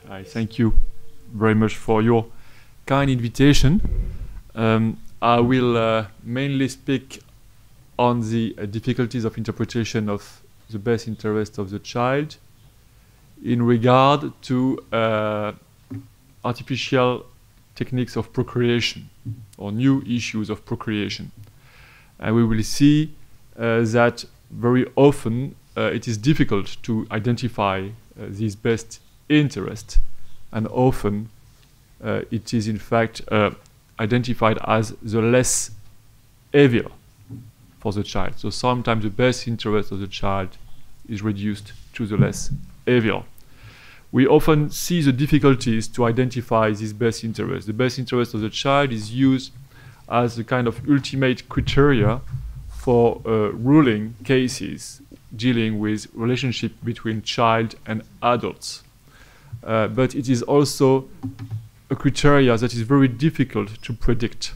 I thank you very much for your kind invitation. I will mainly speak on the difficulties of interpretation of the best interest of the child in regard to artificial techniques of procreation or new issues of procreation. And we will see that very often it is difficult to identify these best interests, and often it is in fact identified as the less evil for the child. So sometimes the best interest of the child is reduced to the less evil. We often see the difficulties to identify this best interest. The best interest of the child is used as a kind of ultimate criteria for ruling cases dealing with relationship between child and adults. But it is also a criteria that is very difficult to predict.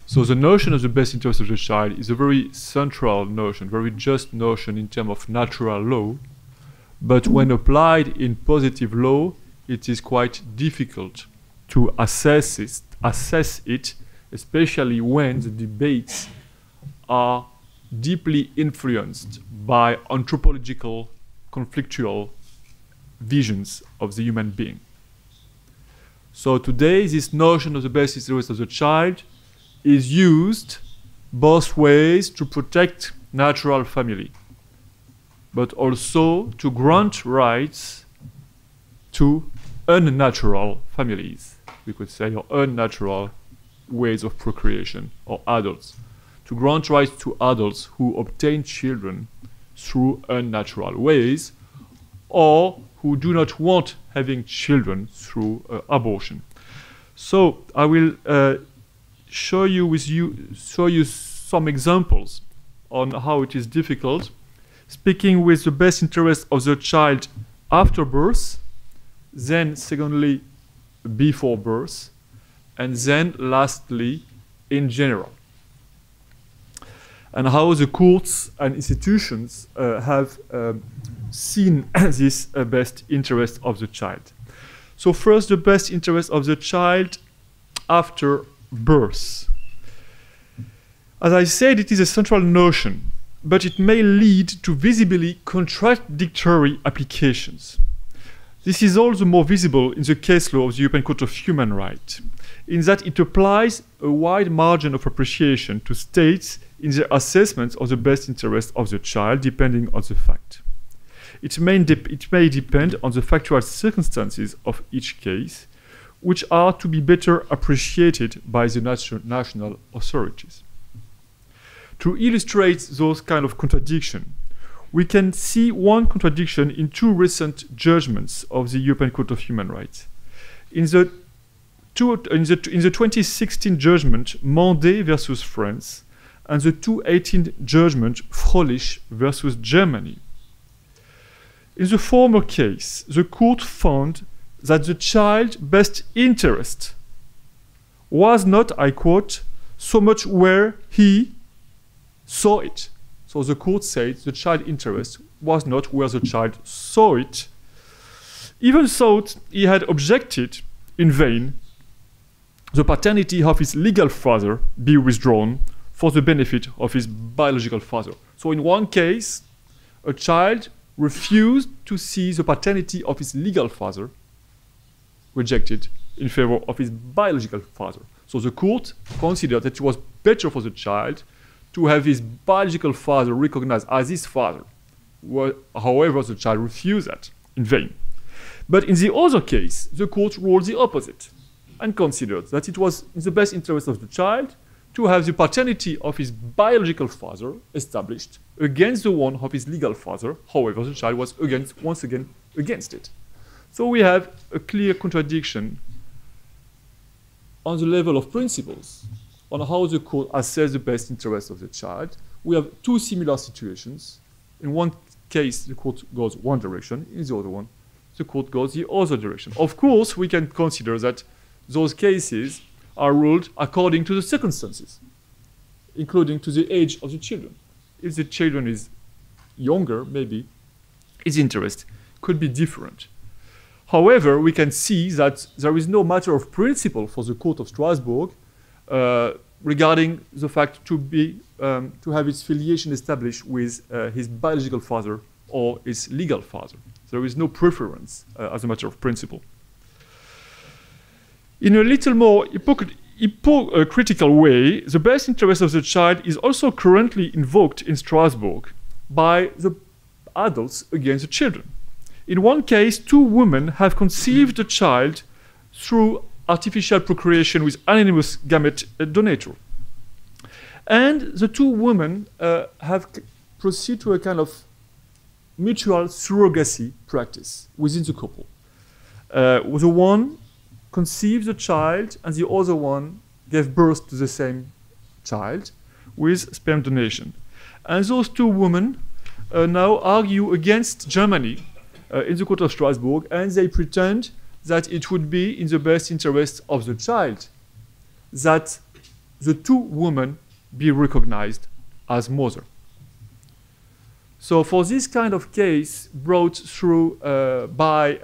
So the notion of the best interest of the child is a very central notion, very just notion in terms of natural law. But when applied in positive law, it is quite difficult to assess it, especially when the debates are deeply influenced by anthropological, conflictual visions of the human being. So today, this notion of the best interest of the child is used both ways to protect natural family, but also to grant rights to unnatural families, we could say, or unnatural ways of procreation, or adults. To grant rights to adults who obtain children through unnatural ways, or who do not want having children through abortion. So I will show you some examples on how it is difficult, speaking with the best interest of the child after birth, then secondly before birth, and then lastly in general. And how the courts and institutions have seen this best interest of the child. So first, the best interest of the child after birth. As I said, it is a central notion, but it may lead to visibly contradictory applications. This is all the more visible in the case law of the European Court of Human Rights, in that it applies a wide margin of appreciation to states in their assessment of the best interest of the child, depending on the fact. It may depend on the factual circumstances of each case, which are to be better appreciated by the national authorities. To illustrate those kind of contradictions, we can see one contradiction in two recent judgments of the European Court of Human Rights. In the 2016 judgment, Mandé versus France, and the 2018 judgment, Froelich versus Germany. In the former case, the court found that the child's best interest was not, I quote, so much where he saw it. So the court said the child's interest was not where the child saw it, even though he had objected in vain the paternity of his legal father be withdrawn for the benefit of his biological father. So in one case, a child refused to see the paternity of his legal father rejected in favor of his biological father. So the court considered that it was better for the child to have his biological father recognized as his father. However, the child refused that in vain. But in the other case, the court ruled the opposite and considered that it was in the best interest of the child to have the paternity of his biological father established against the one of his legal father. However, the child was once again against it. So we have a clear contradiction on the level of principles on how the court assesses the best interest of the child. We have two similar situations. In one case, the court goes one direction. In the other one, the court goes the other direction. Of course, we can consider that those cases are ruled according to the circumstances, including to the age of the children. If the children is younger, maybe his interest could be different. However, we can see that there is no matter of principle for the Court of Strasbourg regarding the fact to have its filiation established with his biological father or his legal father. There is no preference as a matter of principle. In a little more hypocritical way, the best interest of the child is also currently invoked in Strasbourg by the adults against the children. In one case, 2 women have conceived a child through artificial procreation with anonymous gamete donator. And the 2 women have proceeded to a kind of mutual surrogacy practice within the couple. The one conceived the child and the other one gave birth to the same child with sperm donation. And those 2 women now argue against Germany in the Court of Strasbourg, and they pretend that it would be in the best interest of the child that the 2 women be recognized as mother. So for this kind of case brought through by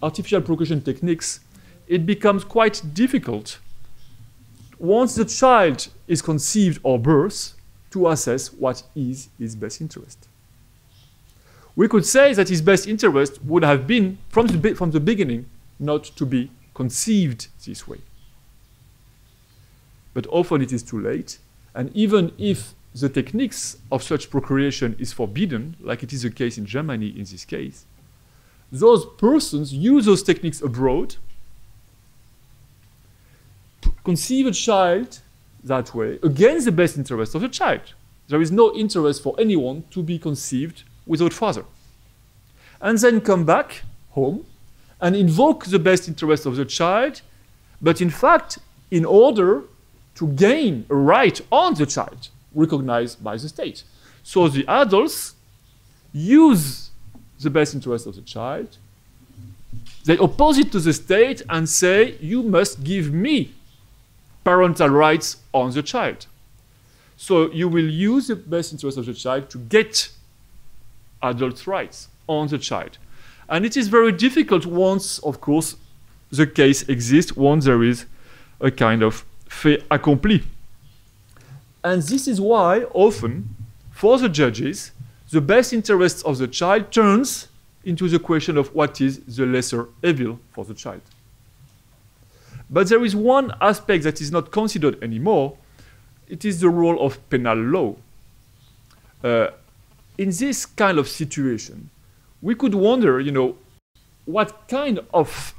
artificial procreation techniques, it becomes quite difficult once the child is conceived or birth to assess what is his best interest. We could say that his best interest would have been from the beginning not to be conceived this way. But often it is too late, and even if the techniques of such procreation is forbidden, like it is the case in Germany in this case, those persons use those techniques abroad, conceive a child that way against the best interest of the child. There is no interest for anyone to be conceived without father. And then come back home and invoke the best interest of the child, but in fact, in order to gain a right on the child recognized by the state. So the adults use the best interest of the child, they oppose it to the state and say, you must give me parental rights on the child. So you will use the best interest of the child to get adult rights on the child. And it is very difficult once, of course, the case exists, once there is a kind of fait accompli. And this is why often, for the judges, the best interest of the child turns into the question of what is the lesser evil for the child. But there is one aspect that is not considered anymore. It is the role of penal law. In this kind of situation, we could wonder, what kind of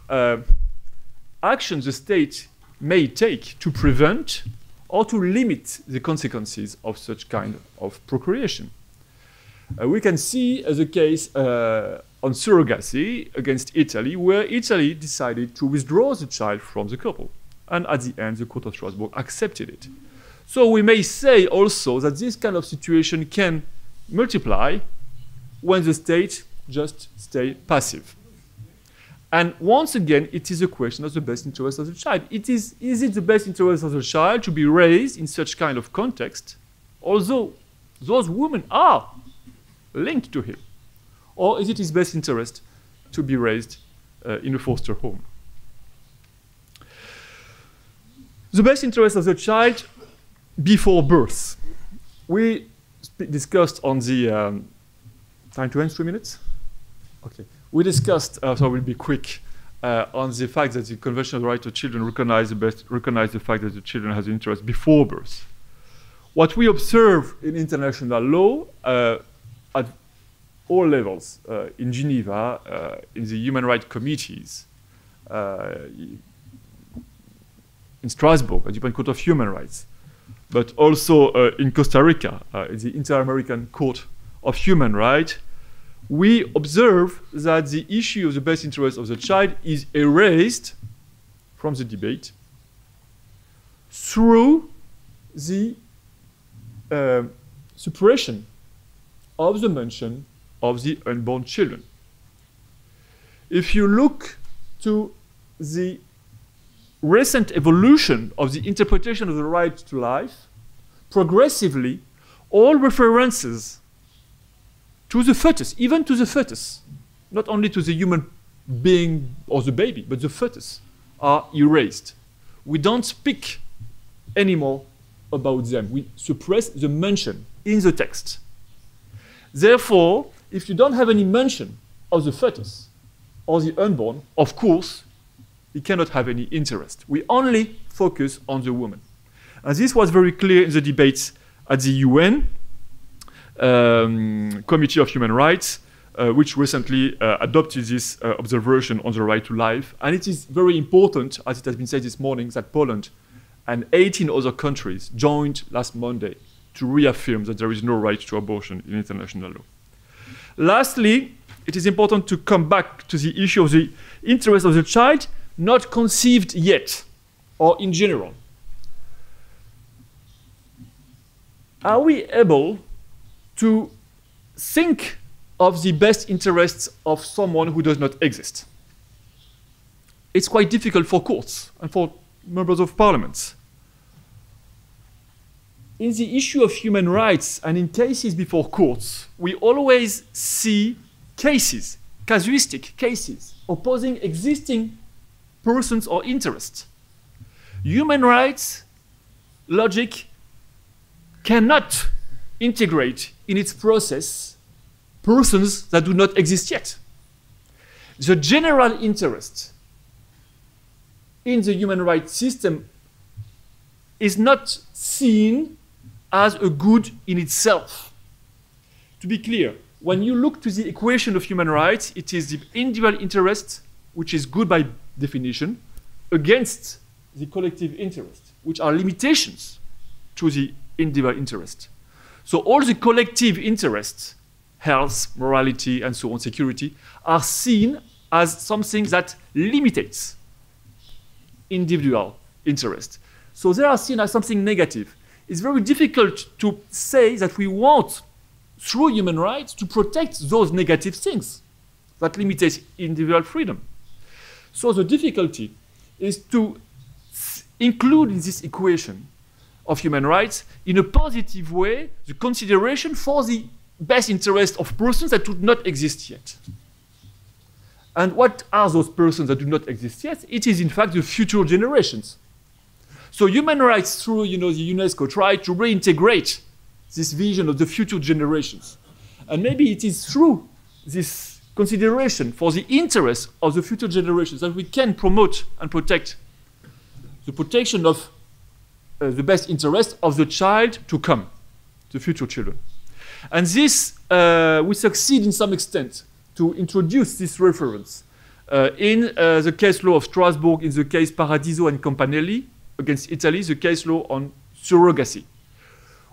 action the state may take to prevent or to limit the consequences of such kind of procreation. We can see the case on surrogacy against Italy, where Italy decided to withdraw the child from the couple. And at the end, the Court of Strasbourg accepted it. So we may say also that this kind of situation can multiply when the state just stays passive. And once again, it is a question of the best interest of the child. Is it the best interest of the child to be raised in such kind of context, although those women are linked to him? Or is it his best interest to be raised in a foster home? The best interest of the child before birth. We discussed on the... time to end, 3 minutes? Okay. We discussed, so we'll be quick, on the fact that the Convention on the Rights of Children recognize the fact that the children has interest before birth. What we observe in international law at all levels, in Geneva, in the human rights committees, in Strasbourg, at the European Court of Human Rights, but also in Costa Rica, in the Inter-American Court of Human Rights, we observe that the issue of the best interest of the child is erased from the debate through the suppression of the mention of the unborn children. If you look to the recent evolution of the interpretation of the right to life, progressively, all references to the fetus, even to the fetus, not only to the human being, or the baby, but the fetus, are erased. We don't speak anymore about them. We suppress the mention in the text. Therefore, if you don't have any mention of the fetus or the unborn, of course, you cannot have any interest. We only focus on the woman. And this was very clear in the debates at the UN Committee of Human Rights, which recently adopted this observation on the right to life. And it is very important, as it has been said this morning, that Poland and 18 other countries joined last Monday to reaffirm that there is no right to abortion in international law. Lastly, it is important to come back to the issue of the interest of the child not conceived yet, or in general. Are we able to think of the best interests of someone who does not exist? It's quite difficult for courts and for members of parliament. In the issue of human rights and in cases before courts, we always see cases, casuistic cases, opposing existing persons or interests. Human rights logic cannot integrate in its process persons that do not exist yet. The general interest in the human rights system is not seen as a good in itself. To be clear, when you look to the equation of human rights, it is the individual interest, which is good by definition, against the collective interest, which are limitations to the individual interest. So all the collective interests, health, morality, and so on, security, are seen as something that limits individual interest. So they are seen as something negative. It's very difficult to say that we want, through human rights, to protect those negative things that limit individual freedom. So the difficulty is to include in this equation of human rights, in a positive way, the consideration for the best interest of persons that do not exist yet. And what are those persons that do not exist yet? It is, in fact, the future generations. So human rights, through the UNESCO, try to reintegrate this vision of the future generations. And maybe it is through this consideration for the interests of the future generations that we can promote and protect the protection of the best interest of the child to come, the future children. And this, we succeed in some extent to introduce this reference in the case law of Strasbourg, in the case Paradiso and Campanelli against Italy, the case law on surrogacy,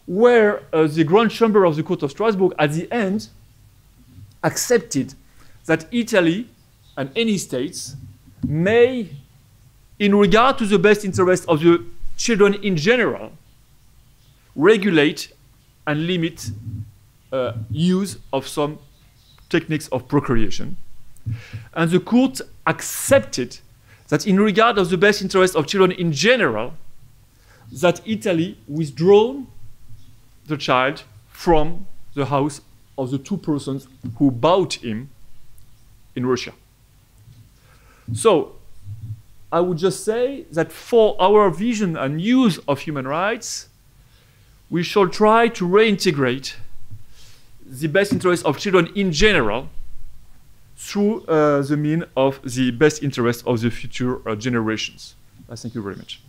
where the Grand Chamber of the Court of Strasbourg at the end accepted that Italy and any states may, in regard to the best interest of the children in general, regulate and limit use of some techniques of procreation. And the court accepted that in regard of the best interest of children in general, that Italy withdrawn the child from the house of the two persons who bought him in Russia. So I would just say that for our vision and use of human rights, we shall try to reintegrate the best interest of children in general through the mean of the best interest of the future generations. Thank you very much.